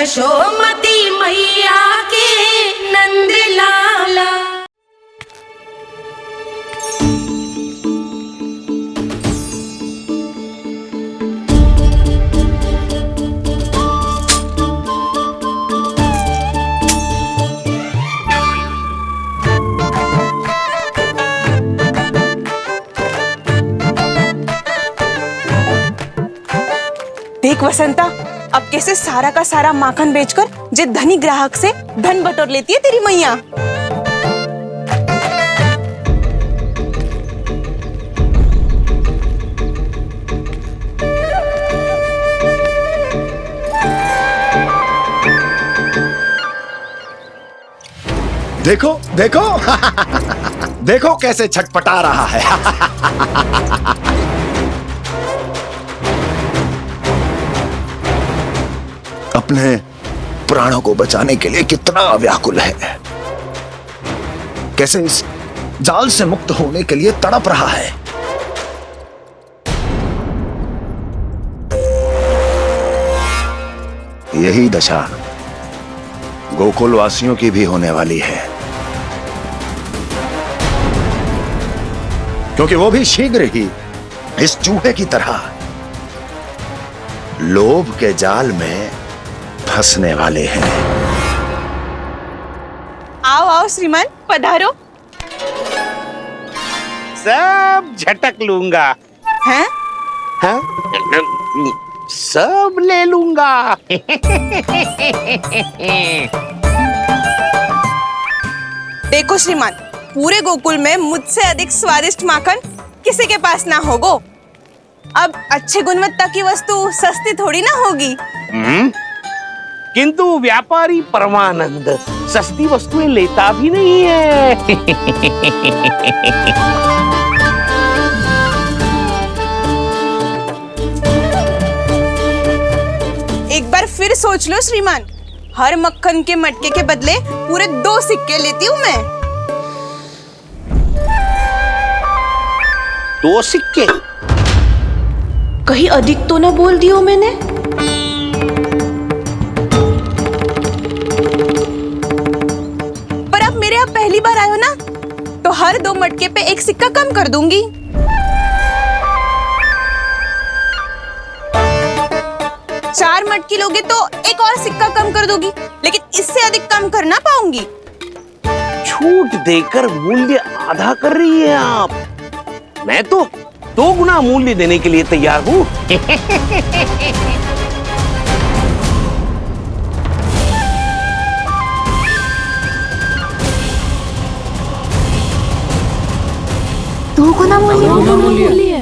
यशोमती मैया के नंद लाला। देख वसंता, अब कैसे सारा का सारा माखन बेचकर जे धनी ग्राहक से धन बटोर लेती है तेरी मैया। देखो देखो देखो कैसे छटपटा रहा है। अपने प्राणों को बचाने के लिए कितना व्याकुल है, कैसे इस जाल से मुक्त होने के लिए तड़प रहा है। यही दशा गोकुल वासियों की भी होने वाली है, क्योंकि वो भी शीघ्र ही इस चूहे की तरह लोभ के जाल में फंसने वाले हैं। आओ आओ श्रीमान, पधारो। सब झटक लूंगा। हैं? हाँ? सब ले लूंगा। देखो श्रीमान, पूरे गोकुल में मुझसे अधिक स्वादिष्ट माखन किसी के पास ना होगो। अब अच्छे गुणवत्ता की वस्तु सस्ती थोड़ी ना होगी। किंतु व्यापारी परमानंद सस्ती वस्तुएं लेता भी नहीं है। एक बार फिर सोच लो श्रीमान, हर मक्खन के मटके के बदले पूरे 2 सिक्के लेती हूँ मैं। 2 सिक्के? कहीं अधिक तो ना बोल दियो मैंने? पर आप मेरे यहाँ पहली बार आए हो ना, तो हर 2 मटके पे 1 सिक्का कम कर दूंगी। चार मटकी लोगे तो 1 और सिक्का कम कर दोगी, लेकिन इससे अधिक कम कर ना पाऊंगी। छूट देकर मूल्य आधा कर रही है आप। मैं तो 2 गुना मूल्य देने के लिए तैयार हूँ। दो गुना मूल्य?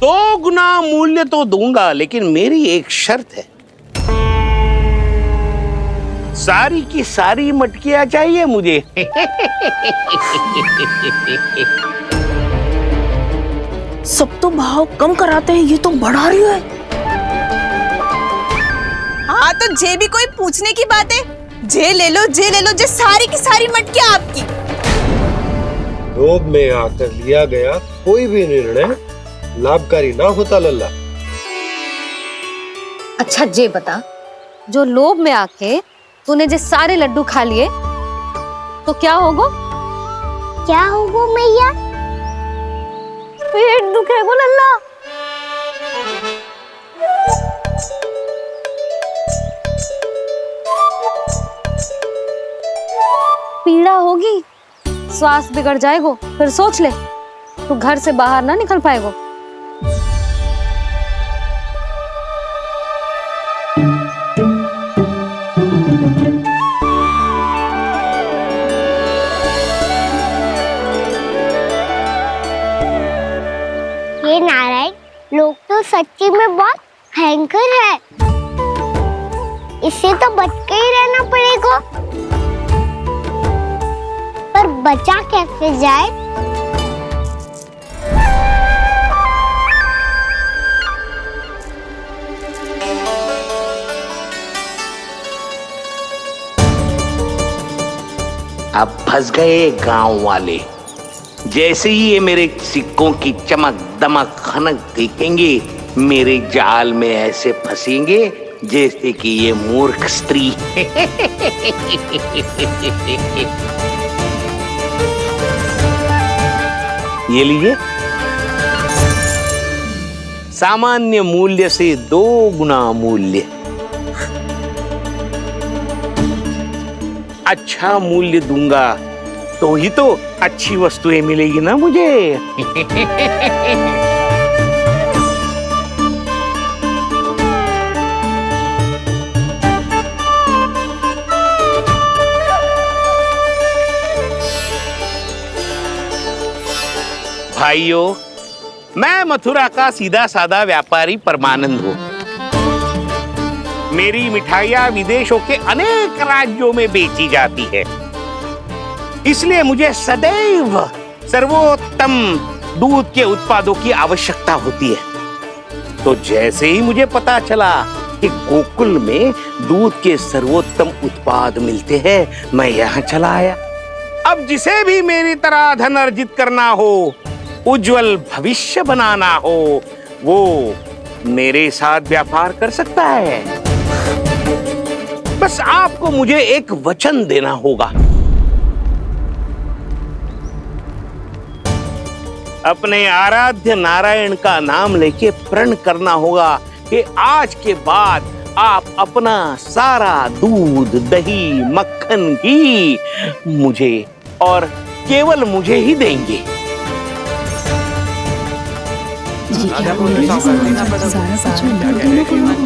2 गुना मूल्य तो दूंगा, लेकिन मेरी एक शर्त है। सारी की सारी मटकियां चाहिए मुझे। सब तो भाव कम कराते हैं, ये तो बढ़ा रही है। हाँ तो जे भी कोई पूछने की बात है, जे ले लो, जे ले लो, जे सारी की सारी मटकियां आपकी। लोभ में आकर लिया गया कोई भी निर्णय लाभकारी ना होता लल्ला। अच्छा जे बता, जो लोभ में आके तूने जे सारे लड्डू खा लिए तो क्या होगा? क्या होगा मैया? पेट दुखेगा लल्ला। पीड़ा होगी, श्वास बिगड़ जाएगा, फिर सोच ले तू घर से बाहर ना निकल पाएगा। ये नारायण लोग तो सच्ची में बहुत भयंकर है, इससे तो बच के ही रहना पड़ेगा। पर बचा कैसे जाए? अब फंस गए गांव वाले। जैसे ही ये मेरे सिक्कों की चमक दमक खनक देखेंगे, मेरे जाल में ऐसे फंसेंगे जैसे कि ये मूर्ख स्त्री। ये लीजिए, सामान्य मूल्य से 2 गुना मूल्य। अच्छा मूल्य दूंगा तो ही तो अच्छी वस्तुएं मिलेगी ना मुझे। भाइयों, मैं मथुरा का सीधा साधा व्यापारी परमानंद हूँ। मेरी मिठाइयाँ विदेशों के अनेक राज्यों में बेची जाती है, इसलिए मुझे सदैव सर्वोत्तम दूध के उत्पादों की आवश्यकता होती है। तो जैसे ही मुझे पता चला कि गोकुल में दूध के सर्वोत्तम उत्पाद मिलते हैं, मैं यहाँ चला आया। अब जिसे भी मेरी तरह धन अर्जित करना हो, उज्जवल भविष्य बनाना हो, वो मेरे साथ व्यापार कर सकता है। बस आपको मुझे एक वचन देना होगा। अपने आराध्य नारायण का नाम लेके प्रण करना होगा कि आज के बाद आप अपना सारा दूध, दही, मक्खन, घी मुझे और केवल मुझे ही देंगे।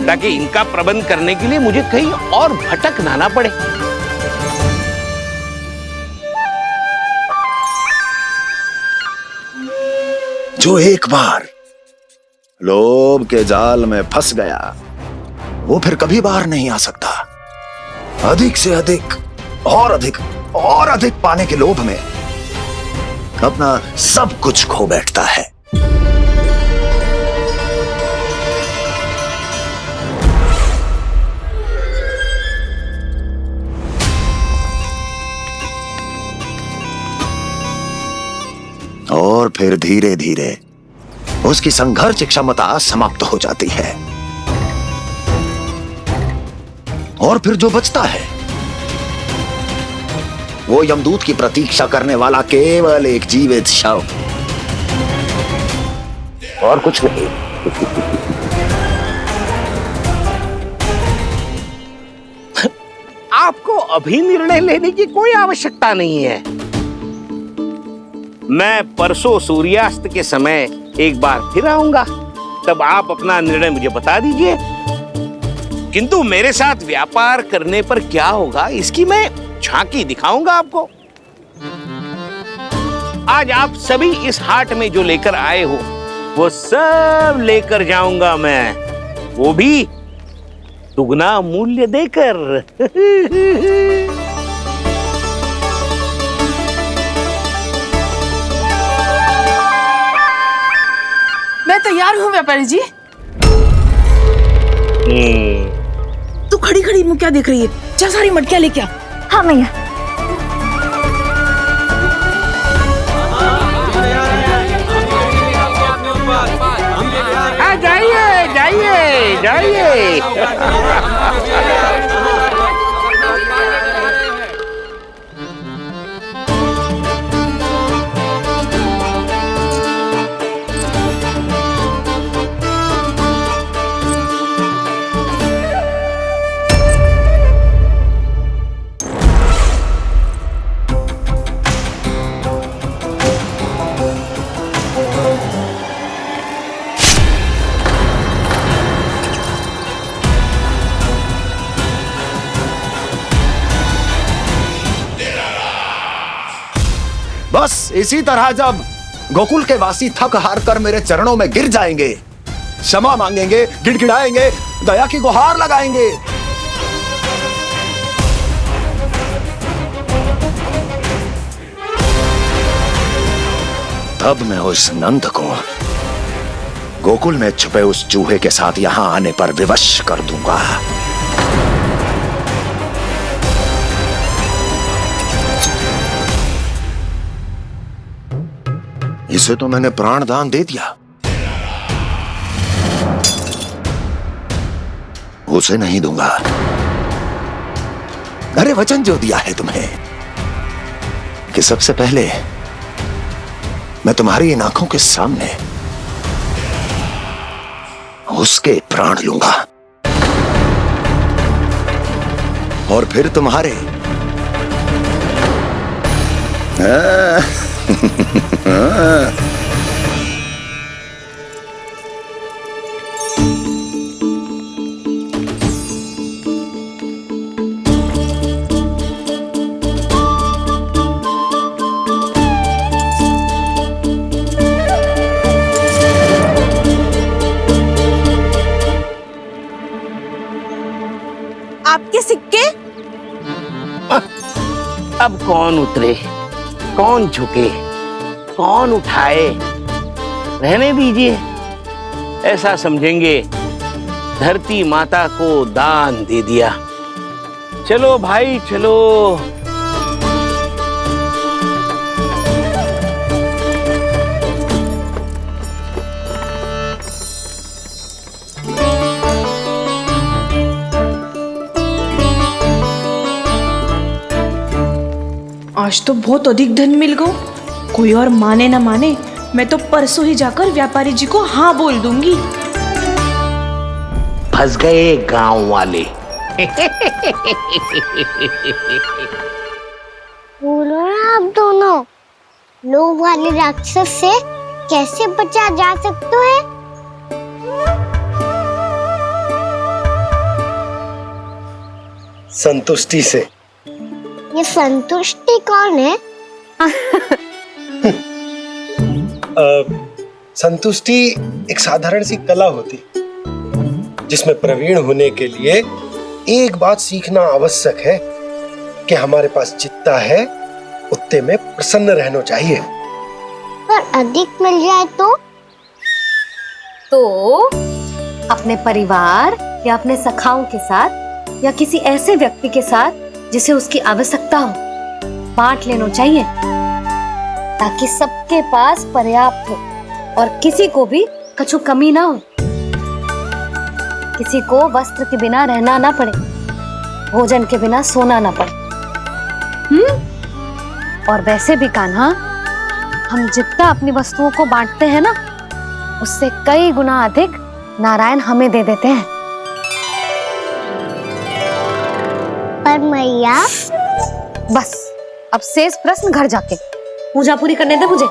ताकि इनका प्रबंध करने के लिए मुझे कहीं और भटकना ना पड़े। जो एक बार लोभ के जाल में फंस गया, वो फिर कभी बाहर नहीं आ सकता। अधिक से अधिक और अधिक और अधिक पाने के लोभ में अपना सब कुछ खो बैठता है। और फिर धीरे धीरे उसकी संघर्ष क्षमता समाप्त हो जाती है, और फिर जो बचता है वो यमदूत की प्रतीक्षा करने वाला केवल एक जीवित शव, और कुछ नहीं। आपको अभी निर्णय लेने की कोई आवश्यकता नहीं है। मैं परसों सूर्यास्त के समय एक बार फिर आऊंगा, तब आप अपना निर्णय मुझे बता दीजिए। किंतु मेरे साथ व्यापार करने पर क्या होगा, इसकी मैं झांकी दिखाऊंगा आपको। आज आप सभी इस हाट में जो लेकर आए हो, वो सब लेकर जाऊंगा मैं, वो भी दुगना मूल्य देकर। मैं तैयार हूँ व्यापारी जी। तू खड़ी खड़ी मुँह क्या देख रही है? जा सारी मटकियाँ लेके आ। हाँ मैया। जाइए जाइए जाइए। बस इसी तरह जब गोकुल के वासी थक हार कर मेरे चरणों में गिर जाएंगे, क्षमा मांगेंगे, गिड़गिड़ाएंगे, दया की गुहार लगाएंगे, तब मैं उस नंद को गोकुल में छुपे उस चूहे के साथ यहां आने पर विवश कर दूंगा। इसे तो मैंने प्राण दान दे दिया, उसे नहीं दूंगा। अरे वचन जो दिया है तुम्हें कि सबसे पहले मैं तुम्हारी इन आंखों के सामने उसके प्राण लूंगा और फिर तुम्हारे। आपके सिक्के? अब कौन उतरे, कौन झुके, कौन उठाए, रहने दीजिए। ऐसा समझेंगे धरती माता को दान दे दिया। चलो भाई चलो। आज तो बहुत अधिक धन मिल गो। कोई और माने ना माने, मैं तो परसों ही जाकर व्यापारी जी को हाँ बोल दूंगी। फंस गए गांव वाले। बोलो ना आप दोनों, लोभ वाले राक्षस से कैसे बचा जा सकता है? संतुष्टि से। ये संतुष्टि कौन है? संतुष्टि एक साधारण सी कला होती जिसमें प्रवीण होने के लिए एक बात सीखना आवश्यक है कि हमारे पास जितना है उतने में प्रसन्न रहना चाहिए। पर अधिक मिल जाए तो अपने परिवार या अपने सखाओं के साथ या किसी ऐसे व्यक्ति के साथ जिसे उसकी आवश्यकता हो बांट लेना चाहिए, ताकि सबके पास पर्याप्त हो और किसी को भी कछु कमी ना हो, किसी को वस्त्र के बिना रहना ना पड़े, भोजन के बिना सोना ना पड़े। और वैसे भी कान्हा, हम जितना अपनी वस्तुओं को बांटते हैं ना, उससे कई गुना अधिक नारायण हमें दे देते हैं। पर मैया, बस अब शेष प्रश्न घर जाके पूजा पूरी करने दे मुझे।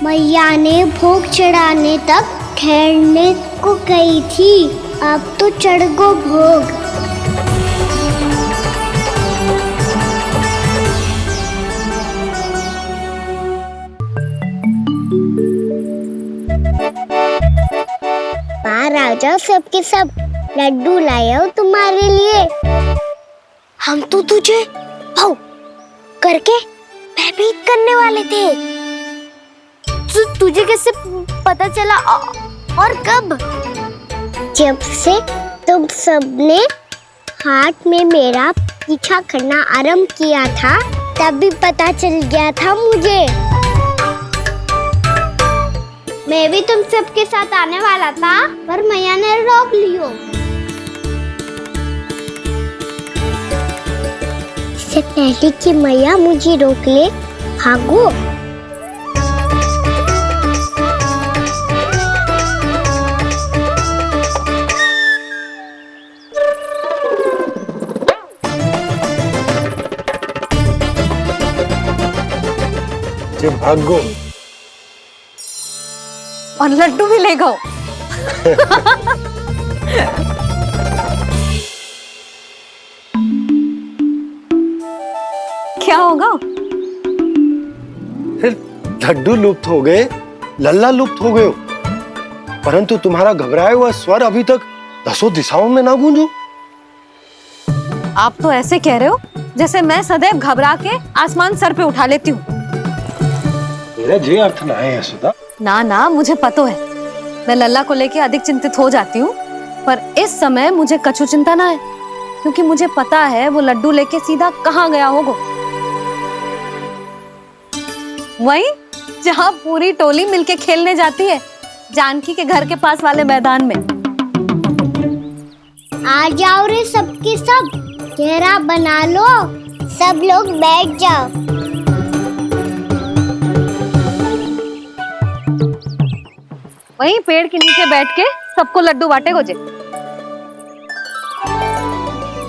मैया ने भोग चढ़ाने तक ठहरने को कही थी, अब तो चढ़ गो भोग। बाहर आ जाओ, सबके सब लड्डू लाए हो तुम्हारे लिए। हम तो तुझे भाव करके भयभीत करने वाले थे। तुझे कैसे पता चला और कब? जब से तुम सबने हाथ में मेरा पीछा करना आरंभ किया था, तभी पता चल गया था मुझे। मैं भी तुम सबके साथ आने वाला था, पर मैया ने रोक लियो। इससे पहले कि मैया मुझे रोक ले, भागो। भागो और लड्डू भी ले गो। क्या होगा? फिर लड्डू लुप्त हो गए, लल्ला लुप्त हो गए, परंतु तुम्हारा घबराया हुआ स्वर अभी तक 10 दिशाओं में ना गूंजो। आप तो ऐसे कह रहे हो जैसे मैं सदैव घबरा के आसमान सर पे उठा लेती हूँ। मेरा जे अर्थ ना है यशोदा। ना ना, मुझे पता है। मैं लल्ला को लेके अधिक चिंतित हो जाती हूँ, पर इस समय मुझे कछु चिंता ना है, क्योंकि मुझे पता है वो लड्डू लेके सीधा कहाँ गया होगा। वहीं जहाँ पूरी टोली मिलके खेलने जाती है, जानकी के घर के पास वाले मैदान में। आ जाओ रे सबके सब, घेरा बना लो, सब लोग बैठ जाओ। वहीं पेड़ के नीचे बैठ के सबको लड्डू बांटे गोजे।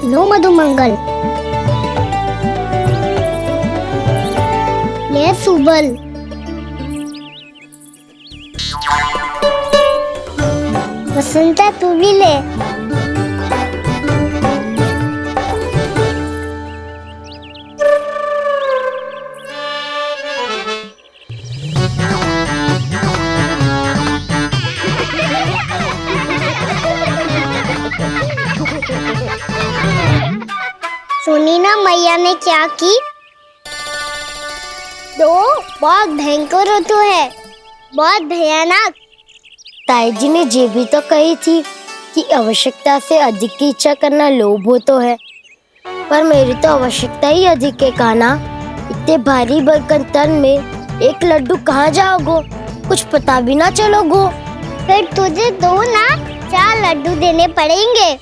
लो मधुमंगल, ले सुबल, वसंता तू भी ले। सुनी ना मैया ने क्या की? तो बहुत भयंकर ऋतु है, बहुत भयानक। ताई जी ने ये भी तो कही थी कि आवश्यकता से अधिक की इच्छा करना लोभ हो तो है, पर मेरी तो आवश्यकता ही अधिक है। कान्हा, इतने भारी बर्तन तन में एक लड्डू कहाँ जाओगो? कुछ पता भी ना चलोगो। फिर तुझे 2 ना 4 लड्डू देने पड़ेंगे।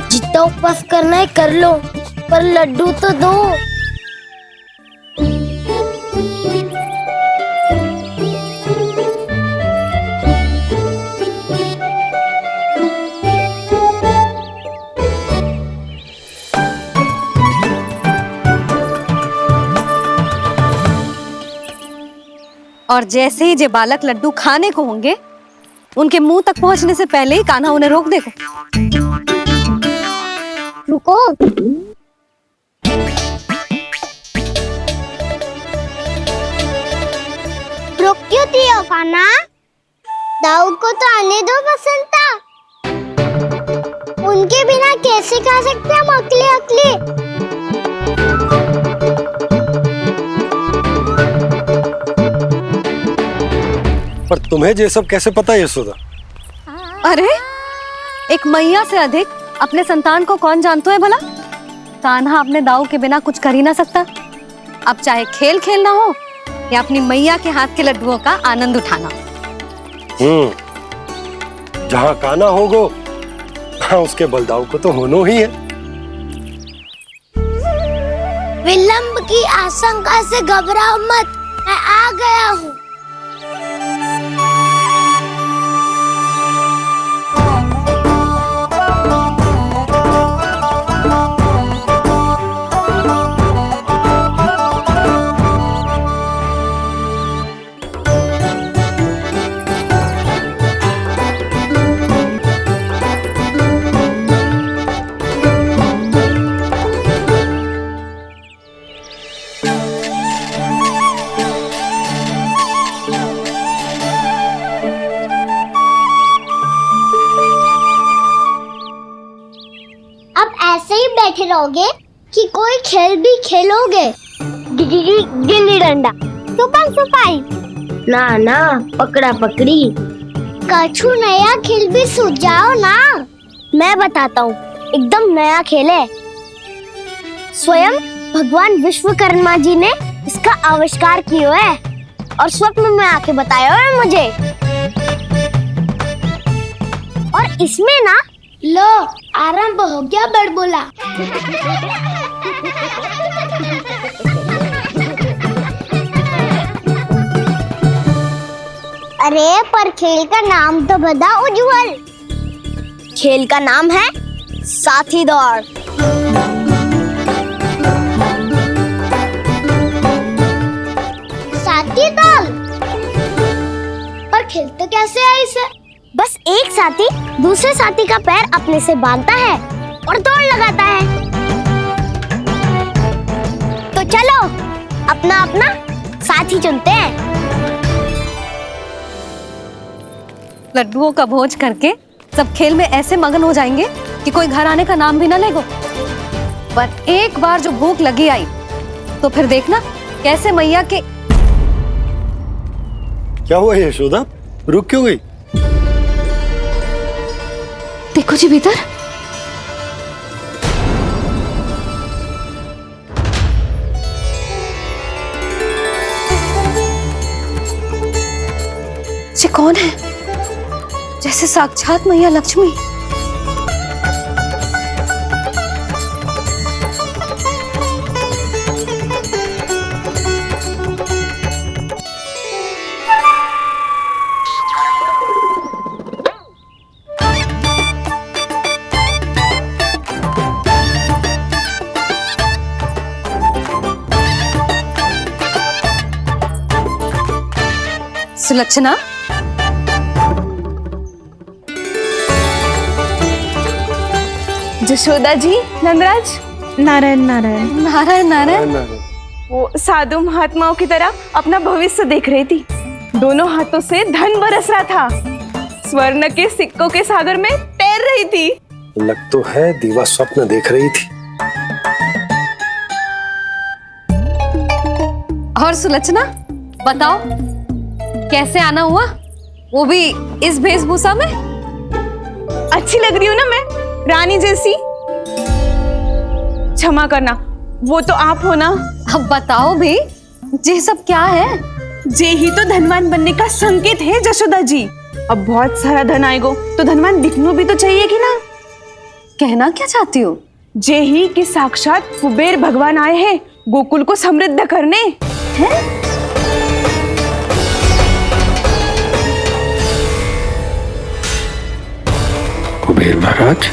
जितना उपवास करना है कर लो, पर लड्डू तो दो। और जैसे ही जे बालक लड्डू खाने को होंगे, उनके मुंह तक पहुंचने से पहले ही कान्हा उन्हें रोक देगा। रुको, रुक क्यों दियो कान्हा? दाऊद को तो आने दो बसंता। उनके बिना कैसे खा सकते हम अकेले अकेले? पर तुम्हें ये सब कैसे पता यशोदा? अरे, एक मैया से अधिक अपने संतान को कौन जानता है भला? कान्हा अपने दाऊ के बिना कुछ कर ही ना सकता। अब चाहे खेल खेलना हो या अपनी मैया के हाथ के लड्डुओं का आनंद उठाना। जहाँ कान्हा होगो, हाँ उसके बलदाऊ को तो होनो ही है। विलंब की आशंका से घबराओ मत, मैं आ गया हूँ। बैठे रहोगे कि कोई खेल भी खेलोगे? गिल्ली डंडा, छुपन छुपाई, ना ना पकड़ा पकड़ी, कछु नया खेल भी सुझाओ ना। मैं बताता हूँ, एकदम नया खेल है। स्वयं भगवान विश्वकर्मा जी ने इसका आविष्कार किया है और स्वप्न में आके बताया है मुझे। और इसमें ना, लो आरंभ हो गया बड़बोला। अरे पर खेल का नाम तो बता उज्जवल। खेल का नाम है साथी दौड़। साथी दौड़? पर खेलते कैसे है इसे? बस एक साथी दूसरे साथी का पैर अपने से बांधता है और दौड़ लगाता है। तो चलो अपना अपना साथी चुनते हैं। लड्डुओं का भोज करके सब खेल में ऐसे मगन हो जाएंगे कि कोई घर आने का नाम भी ना लेगो। पर एक बार जो भूख लगी आई तो फिर देखना कैसे मैया के। क्या हुआ यशोदा, रुक क्यों गई? देखो जी भीतर। ये कौन है? जैसे साक्षात मैया लक्ष्मी। सुलक्षणा, जशोदा जी, नंदराज। नारायण नारायण। नारायण नारायण। वो साधु महात्माओं की तरह अपना भविष्य देख रही थी। दोनों हाथों से धन बरस रहा था। स्वर्ण के सिक्कों के सागर में तैर रही थी। लग तो है दीवा स्वप्न देख रही थी। और सुलक्षणा बताओ, कैसे आना हुआ, वो भी इस वेशभूषा में? अच्छी लग रही हूँ ना मैं, रानी जैसी? क्षमा करना, वो तो आप हो ना। अब बताओ भी, ये सब क्या है? जे ही तो धनवान बनने का संकेत है जशोदा जी। अब बहुत सारा धन आएगो तो धनवान दिखना भी तो चाहिए कि ना। कहना क्या चाहती हो? जे ही कि साक्षात कुबेर भगवान आए हैं गोकुल को समृद्ध करने। हैं? कुबेर महाराज,